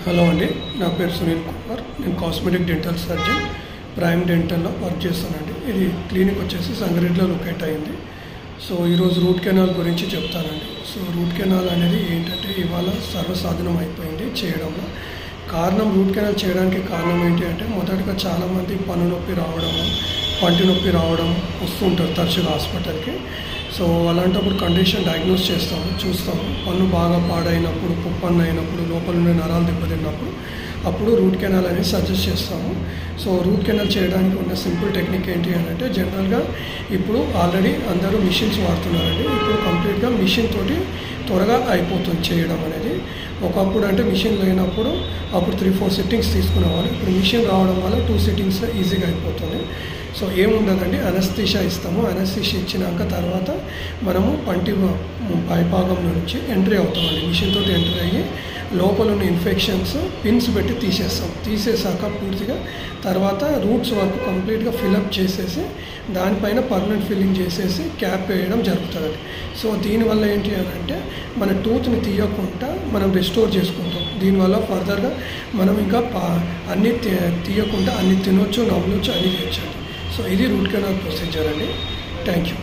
Hello అండి, నా పేరు సునీల్ కుమార్. నేను కాస్మెటిక్ డెంటల్ సర్జన్, ప్రైమ్ డెంటల్లో వర్క్ చేస్తానండి. ఇది క్లినిక్ వచ్చేసి సంగారెడ్డిలో లొకేట్ అయింది. సో ఈరోజు రూట్ కెనాల్ గురించి చెప్తానండి. సో రూట్ కెనాల్ అనేది ఏంటంటే ఇవాళ సర్వసాధారణం అయిపోయింది చేయడంలో. రూట్ కెనాల్ చేయడానికి కారణం ఏంటి అంటే మొదటగా చాలామంది పన్ను నొప్పి రావడము, పంటి నొప్పి రావడం వస్తుంటారు తరచుగా హాస్పిటల్కి. సో అలాంటప్పుడు కండిషన్ డయాగ్నోస్ చూస్తాము. పన్ను బాగా పాడైనప్పుడు, పుప్పన్ను అయినప్పుడు, లోపల ఉండే నరాలు దెబ్బతిన్నప్పుడు అప్పుడు రూట్ కెనాల్ అనేది సజెస్ట్ చేస్తాము. సో రూట్ కెనాల్ చేయడానికి ఉన్న సింపుల్ టెక్నిక్ ఏంటి అని అంటే జనరల్గా ఇప్పుడు ఆల్రెడీ అందరూ మిషన్స్ వాడుతున్నారండి. ఇప్పుడు కంప్లీట్గా మిషన్ తోటి త్వరగా అయిపోతుంది చేయడం అనేది. ఒకప్పుడు అంటే మిషన్ లేనప్పుడు అప్పుడు 3-4 సిట్టింగ్స్ తీసుకునేవాళ్ళు. ఇప్పుడు మిషన్ రావడం వల్ల 2 సిట్టింగ్స్లో ఈజీగా అయిపోతుంది. సో ఏముండదండి, అనస్థీషియా ఇస్తాము. అనస్థీషియా ఇచ్చినాక తర్వాత మనము పంటి పైభాగం నుంచి ఎంట్రీ అవుతామండి. మిషన్ తోటి ఎంట్రీ అయ్యి లోపల ఉన్న ఇన్ఫెక్షన్స్ పిన్స్ పెట్టి తీసేసాక పూర్తిగా తర్వాత రూట్స్ వరకు కంప్లీట్గా ఫిలప్ చేసేసి దానిపైన పర్మనెంట్ ఫిల్లింగ్ చేసేసి క్యాప్ వేయడం జరుగుతుందండి. సో దీనివల్ల ఏంటి అని అంటే మన టూత్ని తీయకుండా మనం రిస్టోర్ చేసుకుంటాం. దీనివల్ల ఫర్దర్గా మనం ఇంకా అన్నీ తీయకుండా అన్నీ తినొచ్చు, నవ్వచ్చు, అన్నీ చేయొచ్చు. సో ఇది రూట్ కెనాల్ ప్రొసీజర్ అండి. Thank you.